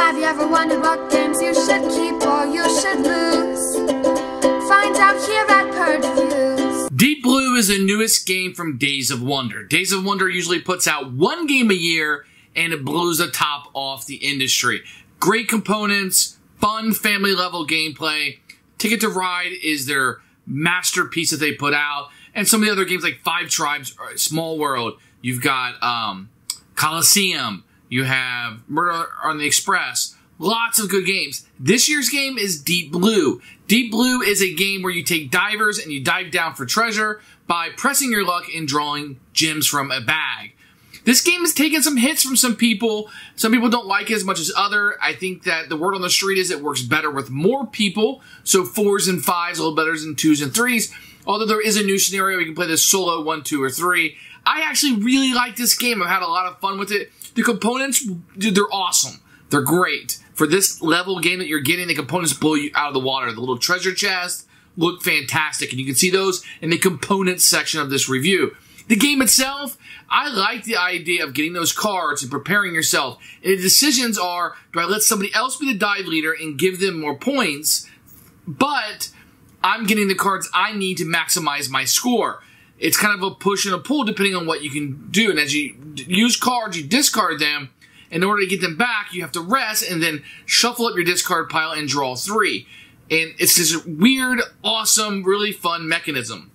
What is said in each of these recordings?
Have you ever wondered what games you should keep or you should lose? Find out here at Purge Reviews. Deep Blue is the newest game from Days of Wonder. Days of Wonder usually puts out one game a year, and it blows the top off the industry. Great components, fun family-level gameplay. Ticket to Ride is their masterpiece that they put out. And some of the other games like Five Tribes, Small World. You've got Coliseum. You have Murder on the Express. Lots of good games. This year's game is Deep Blue. Deep Blue is a game where you take divers and you dive down for treasure by pressing your luck and drawing gems from a bag. This game has taken some hits from some people. Some people don't like it as much as others. I think that the word on the street is it works better with more people. So 4s and 5s, a little better than 2s and 3s. Although there is a new scenario, you can play this solo 1, 2, or 3. I actually really like this game. I've had a lot of fun with it. The components, dude, they're awesome. They're great. For this level game that you're getting, the components blow you out of the water. The little treasure chests look fantastic, and you can see those in the components section of this review. The game itself, I like the idea of getting those cards and preparing yourself. And the decisions are, do I let somebody else be the dive leader and give them more points, but I'm getting the cards I need to maximize my score. It's kind of a push and a pull depending on what you can do. And as you use cards, you discard them. In order to get them back, you have to rest and then shuffle up your discard pile and draw 3. And it's this weird, awesome, really fun mechanism.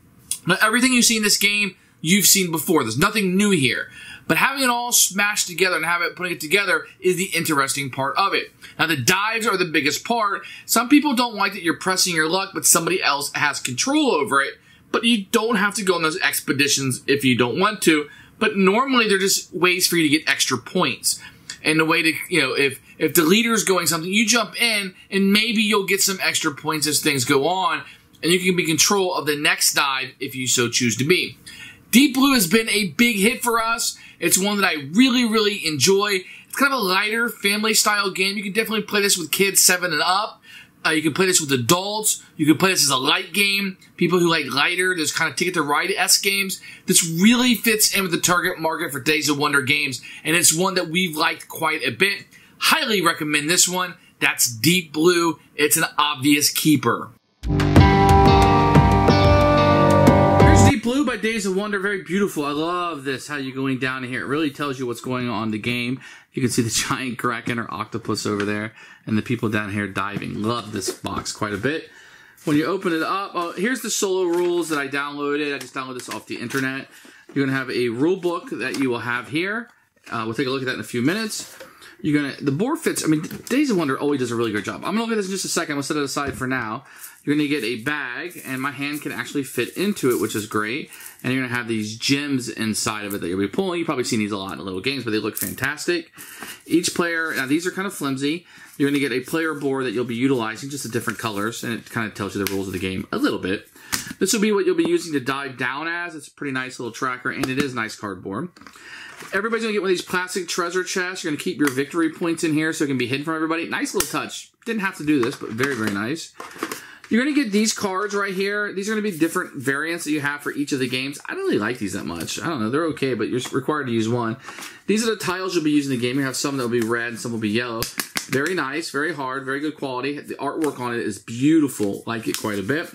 Now, everything you see in this game, you've seen before. There's nothing new here. But having it all smashed together and putting it together is the interesting part of it. Now, the dives are the biggest part. Some people don't like that you're pressing your luck, but somebody else has control over it. But you don't have to go on those expeditions if you don't want to. But normally, they're just ways for you to get extra points. And the way to, if the leader's going something, you jump in, and maybe you'll get some extra points as things go on, and you can be in control of the next dive if you so choose to be. Deep Blue has been a big hit for us. It's one that I really, really enjoy. It's kind of a lighter, family-style game. You can definitely play this with kids 7 and up. You can play this with adults. You can play this as a light game. People who like lighter, there's kind of Ticket to Ride-esque games. This really fits in with the target market for Days of Wonder games, and it's one that we've liked quite a bit. Highly recommend this one. That's Deep Blue. It's an obvious keeper. Deep Blue by Days of Wonder, very beautiful. I love this, how you're going down here. It really tells you what's going on in the game. You can see the giant kraken or octopus over there and the people down here diving. Love this box quite a bit. When you open it up, here's the solo rules that I downloaded. I just downloaded this off the internet. You're going to have a rule book that you will have here. We'll take a look at that in a few minutes. The board fits, Days of Wonder always does a really good job. I'm going to look at this in just a second. I'm going to set it aside for now. You're going to get a bag, and my hand can actually fit into it, which is great. And you're going to have these gems inside of it that you'll be pulling. You've probably seen these a lot in little games, but they look fantastic. Each player, now these are kind of flimsy. You're going to get a player board that you'll be utilizing, just the different colors, and it kind of tells you the rules of the game a little bit. This will be what you'll be using to dive down as. It's a pretty nice little tracker, and it is nice cardboard. Everybody's going to get one of these plastic treasure chests. You're going to keep your victory points in here so it can be hidden from everybody. Nice little touch. Didn't have to do this, but very, very nice. You're going to get these cards right here. These are going to be different variants that you have for each of the games. I don't really like these that much. I don't know. They're okay, but you're required to use one. These are the tiles you'll be using in the game. You have some that will be red and some will be yellow. Very nice, very hard, very good quality. The artwork on it is beautiful. Like it quite a bit.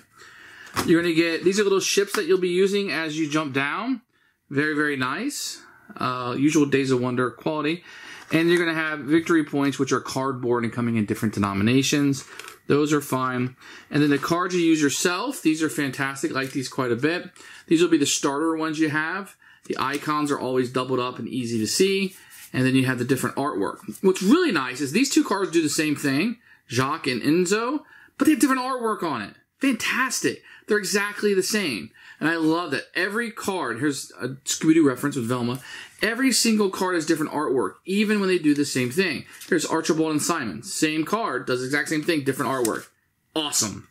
You're going to get, these are little ships that you'll be using as you jump down. Very, very nice. Usual Days of Wonder quality. And you're going to have victory points, which are cardboard and coming in different denominations. Those are fine. And then the cards you use yourself, these are fantastic. I like these quite a bit. These will be the starter ones you have. The icons are always doubled up and easy to see. And then you have the different artwork. What's really nice is these two cards do the same thing, Jacques and Enzo, but they have different artwork on it. Fantastic. They're exactly the same. And I love that every card, here's a Scooby-Doo reference with Velma, every single card has different artwork, even when they do the same thing. Here's Archibald and Simon. Same card, does the exact same thing, different artwork. Awesome.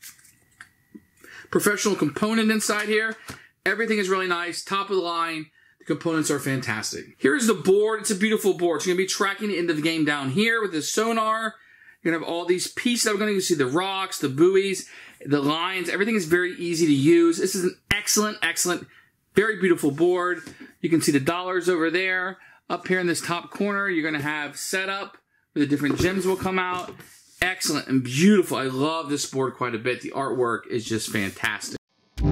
Professional component inside here. Everything is really nice, top of the line. The components are fantastic. Here's the board. It's a beautiful board. So you're going to be tracking the end of the game down here with the sonar. You're going to have all these pieces that we're going to see, the rocks, the buoys, the lines. Everything is very easy to use. This is an excellent, excellent, very beautiful board. You can see the dollars over there. Up here in this top corner, you're going to have setup, where the different gems will come out. Excellent and beautiful. I love this board quite a bit. The artwork is just fantastic. So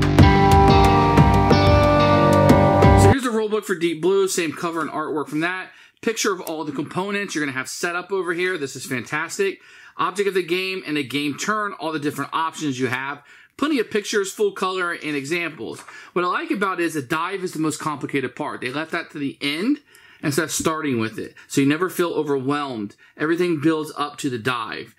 here's the rulebook for Deep Blue. Same cover and artwork from that. Picture of all the components. You're going to have setup over here. This is fantastic. Object of the game and a game turn. All the different options you have. Plenty of pictures, full color, and examples. What I like about it is the dive is the most complicated part. They left that to the end instead of starting with it. So you never feel overwhelmed. Everything builds up to the dive.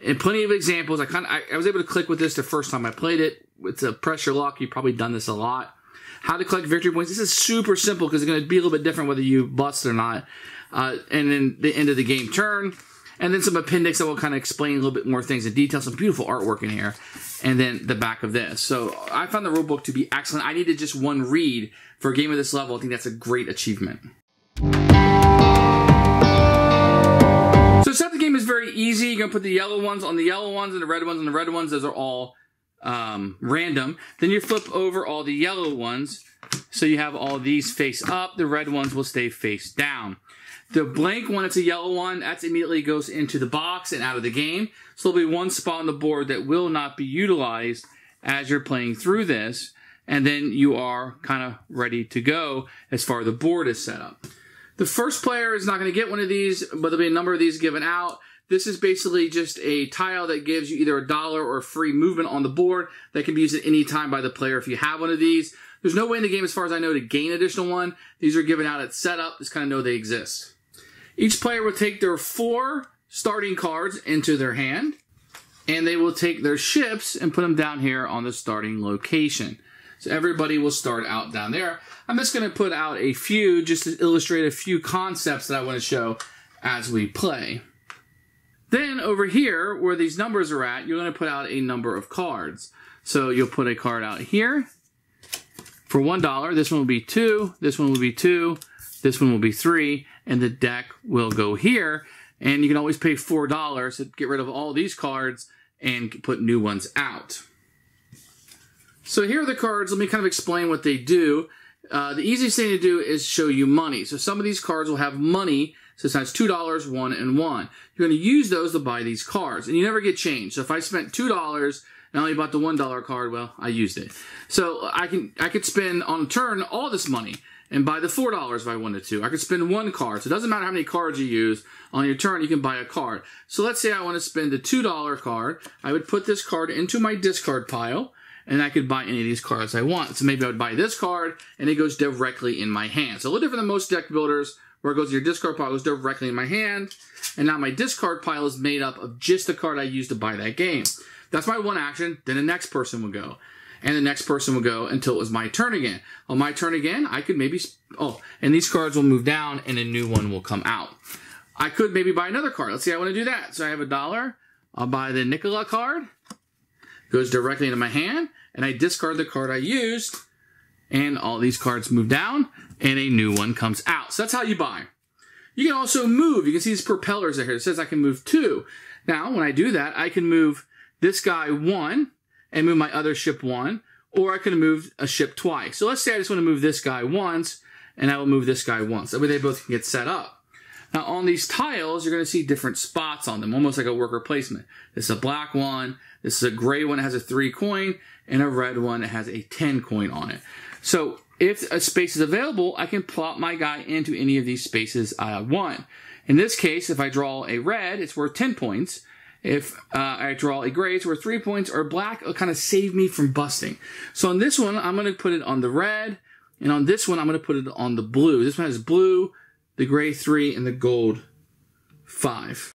And plenty of examples. I was able to click with this the first time I played it. It's a pressure lock. You've probably done this a lot. How to collect victory points. This is super simple because it's going to be a little bit different whether you bust or not. And then the end of the game turn. And then some appendix that will kind of explain a little bit more things in detail. Some beautiful artwork in here. And then the back of this. So I found the rulebook to be excellent. I needed just one read for a game of this level. I think that's a great achievement. So set the game is very easy. You're going to put the yellow ones on the yellow ones and the red ones on the red ones. Those are all random. Then you flip over all the yellow ones. So you have all these face up. The red ones will stay face down. The blank one, it's a yellow one, that immediately goes into the box and out of the game. So there'll be one spot on the board that will not be utilized as you're playing through this. And then you are kind of ready to go as far as the board is set up. The first player is not going to get one of these, but there'll be a number of these given out. This is basically just a tile that gives you either $1 or free movement on the board that can be used at any time by the player if you have one of these. There's no way in the game, as far as I know, to gain additional one. These are given out at setup. Just kind of know they exist. Each player will take their 4 starting cards into their hand, and they will take their ships and put them down here on the starting location. So everybody will start out down there. I'm just going to put out a few just to illustrate a few concepts that I want to show as we play. Then over here, where these numbers are at, you're going to put out a number of cards. So you'll put a card out here for $1. This one will be 2. This one will be 2. This one will be 3. And the deck will go here. And you can always pay $4 to get rid of all these cards and put new ones out. So here are the cards. Let me kind of explain what they do. The easiest thing to do is show you money. So some of these cards will have money. So it's $2, 1, and 1. You're going to use those to buy these cards. And you never get change. So if I spent $2 and I only bought the $1 card, well, I used it. So I could spend on a turn all this money and buy the $4 if I wanted to. I could spend 1 card. So it doesn't matter how many cards you use. On your turn, you can buy a card. So let's say I want to spend the $2 card. I would put this card into my discard pile, and I could buy any of these cards I want. So maybe I would buy this card, and it goes directly in my hand. So a little different than most deck builders, where it goes to your discard pile, it goes directly in my hand. And now my discard pile is made up of just the card I used to buy that game. That's my one action. Then the next person will go. And the next person will go until it was my turn again. On my turn again, I could maybe... Oh, and these cards will move down, and a new one will come out. I could maybe buy another card. Let's see, I want to do that. So I have $1. I'll buy the Nicola card. It goes directly into my hand, and I discard the card I used, and all these cards move down, and a new one comes out. So that's how you buy. You can also move. You can see these propellers here. It says I can move 2. Now, when I do that, I can move this guy 1, and move my other ship 1, or I can move a ship twice. So let's say I just want to move this guy once, and I will move this guy once. That way they both can get set up. Now on these tiles, you're going to see different spots on them, almost like a worker placement. This is a black one, this is a gray one that has a 3 coin, and a red one that has a 10 coin on it. So if a space is available, I can plop my guy into any of these spaces I want. In this case, if I draw a red, it's worth 10 points. If I draw a gray, it's worth 3 points, or black, it'll kind of save me from busting. So on this one, I'm going to put it on the red, and on this one, I'm going to put it on the blue. This one has blue, the gray 3, and the gold 5.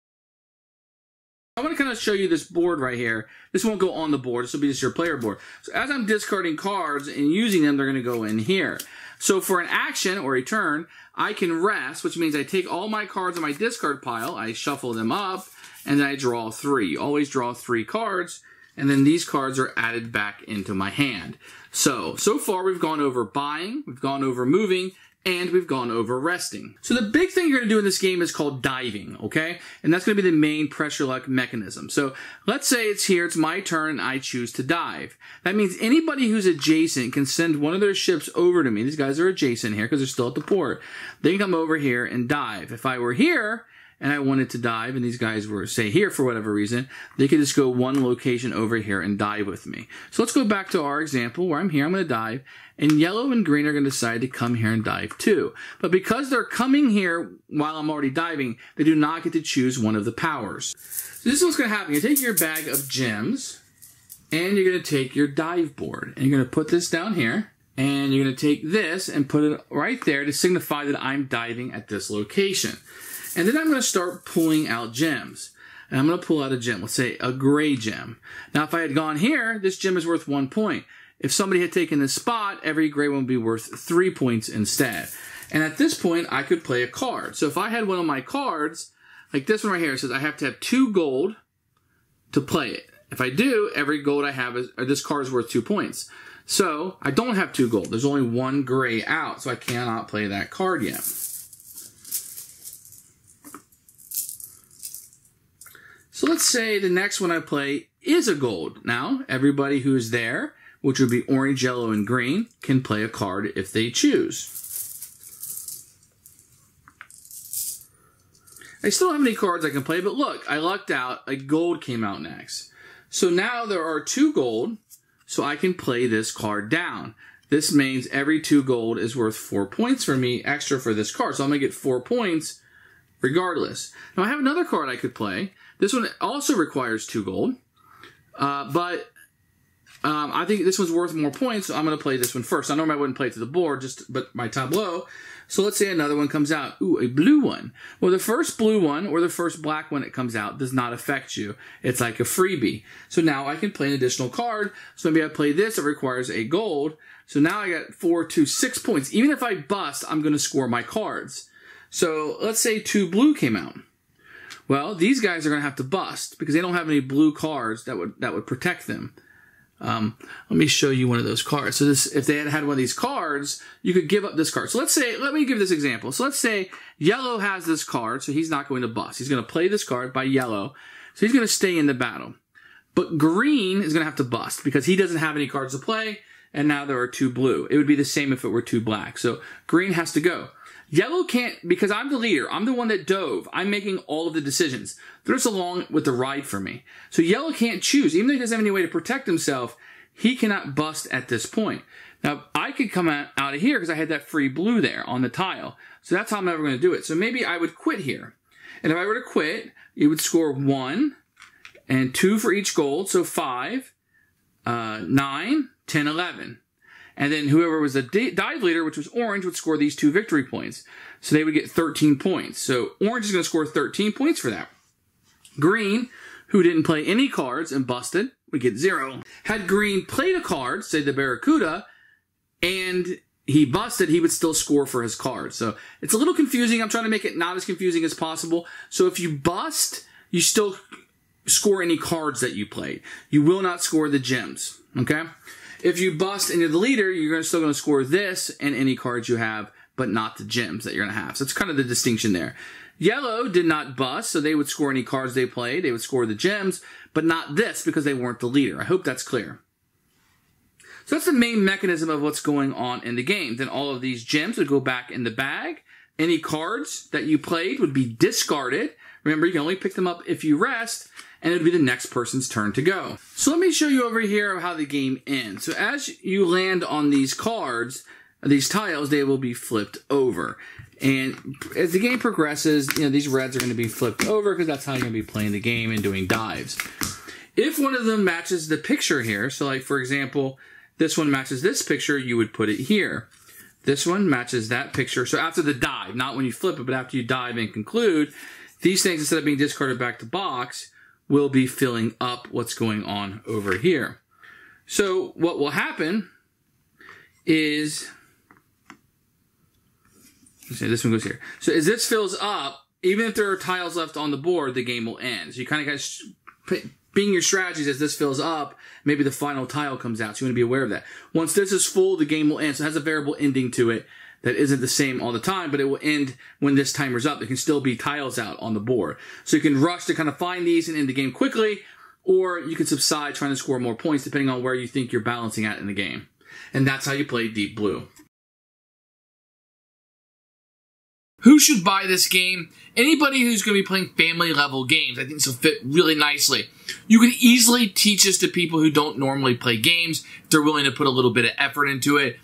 I want to kind of show you this board right here. This won't go on the board. This will be just your player board. So as I'm discarding cards and using them, they're going to go in here. So for an action or a turn, I can rest, which means I take all my cards on my discard pile, I shuffle them up, and then I draw 3. You always draw 3 cards, and then these cards are added back into my hand. So far we've gone over buying, we've gone over moving, and we've gone over resting. So the big thing you're going to do in this game is called diving, okay? And that's going to be the main pressure luck mechanism. So let's say it's here, it's my turn, and I choose to dive. That means anybody who's adjacent can send one of their ships over to me. These guys are adjacent here because they're still at the port. They can come over here and dive. If I were here, and I wanted to dive, and these guys were, say, here for whatever reason, they could just go one location over here and dive with me. So let's go back to our example where I'm here. I'm going to dive, and yellow and green are going to decide to come here and dive too. But because they're coming here while I'm already diving, they do not get to choose one of the powers. So this is what's going to happen. You take your bag of gems, and you're going to take your dive board, and you're going to put this down here, and you're going to take this and put it right there to signify that I'm diving at this location. And then I'm going to start pulling out gems. And I'm going to pull out a gem, let's say a gray gem. Now, if I had gone here, this gem is worth 1 point. If somebody had taken this spot, every gray one would be worth 3 points instead. And at this point, I could play a card. So if I had one of my cards, like this one right here, it says I have to have 2 gold to play it. If I do, every gold I have is, or this card is worth 2 points. So I don't have 2 gold. There's only 1 gray out, so I cannot play that card yet. So let's say the next one I play is a gold. Now, everybody who's there, which would be orange, yellow, and green, can play a card if they choose. I still don't have any cards I can play, but look, I lucked out. A gold came out next. So now there are 2 gold, so I can play this card down. This means every 2 gold is worth 4 points for me extra for this card. So I'm going to get 4 points regardless. Now I have another card I could play. This one also requires 2 gold, but I think this one's worth more points, so I'm going to play this one first. I normally wouldn't play it to the board, but my tableau. So let's say another one comes out. Ooh, a blue one. Well, the first blue one or the first black one that comes out does not affect you. It's like a freebie. So now I can play an additional card. So maybe I play this. It requires a gold. So now I got 4 to 6 points. Even if I bust, I'm going to score my cards. So let's say 2 blue came out. Well, these guys are going to have to bust because they don't have any blue cards that would protect them. Let me show you one of those cards. So this, if they had had one of these cards, you could give up this card. So let's say, let me give this example. So let's say yellow has this card, so he's not going to bust. He's going to play this card by yellow, so he's going to stay in the battle. But green is going to have to bust because he doesn't have any cards to play, and now there are 2 blue. It would be the same if it were 2 black. So green has to go. Yellow can't, because I'm the leader. I'm the one that dove. I'm making all of the decisions. They're just along with the ride for me. So yellow can't choose. Even though he doesn't have any way to protect himself, he cannot bust at this point. Now, I could come out of here because I had that free blue there on the tile. So that's how I'm ever going to do it. So maybe I would quit here. And if I were to quit, you would score 1 and 2 for each gold. So 5, 9, 10, 11. And then whoever was the dive leader, which was orange, would score these 2 victory points. So they would get 13 points. So orange is going to score 13 points for that. Green, who didn't play any cards and busted, would get 0. Had green played a card, say the Barracuda, and he busted, he would still score for his card. So it's a little confusing. I'm trying to make it not as confusing as possible. So if you bust, you still score any cards that you played. You will not score the gems, okay? If you bust and you're the leader, you're still going to score this and any cards you have, but not the gems that you're going to have. So it's kind of the distinction there. Yellow did not bust, so they would score any cards they played. They would score the gems, but not this because they weren't the leader. I hope that's clear. So that's the main mechanism of what's going on in the game. Then all of these gems would go back in the bag. Any cards that you played would be discarded. Remember, you can only pick them up if you rest, and it would be the next person's turn to go. So let me show you over here how the game ends. So as you land on these cards, these tiles, they will be flipped over. And as the game progresses, these reds are going to be flipped over because that's how you're going to be playing the game and doing dives. If one of them matches the picture here, so like for example, this one matches this picture, you would put it here. This one matches that picture. So after the dive, not when you flip it, but after you dive and conclude, these things, instead of being discarded back to box, will be filling up what's going on over here. So what will happen is, so this one goes here. So as this fills up, even if there are tiles left on the board, the game will end. So you kind of got to, being your strategies as this fills up, maybe the final tile comes out. So you want to be aware of that. Once this is full, the game will end. So it has a variable ending to it that isn't the same all the time, but it will end when this timer's up. There can still be tiles out on the board. So you can rush to kind of find these and end the game quickly, or you can subside trying to score more points depending on where you think you're balancing at in the game. And that's how you play Deep Blue. Who should buy this game? Anybody who's going to be playing family level games. I think this will fit really nicely. You can easily teach this to people who don't normally play games if they're willing to put a little bit of effort into it.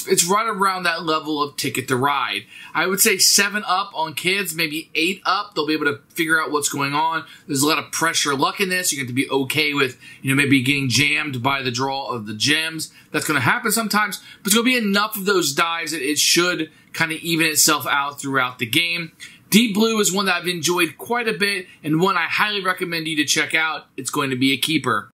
It's right around that level of Ticket to Ride. I would say 7 up on kids, maybe 8 up. They'll be able to figure out what's going on. There's a lot of pressure luck in this. You get to be okay with, maybe getting jammed by the draw of the gems. That's going to happen sometimes, but it's going to be enough of those dives that it should kind of even itself out throughout the game. Deep Blue is one that I've enjoyed quite a bit and one I highly recommend you to check out. It's going to be a keeper.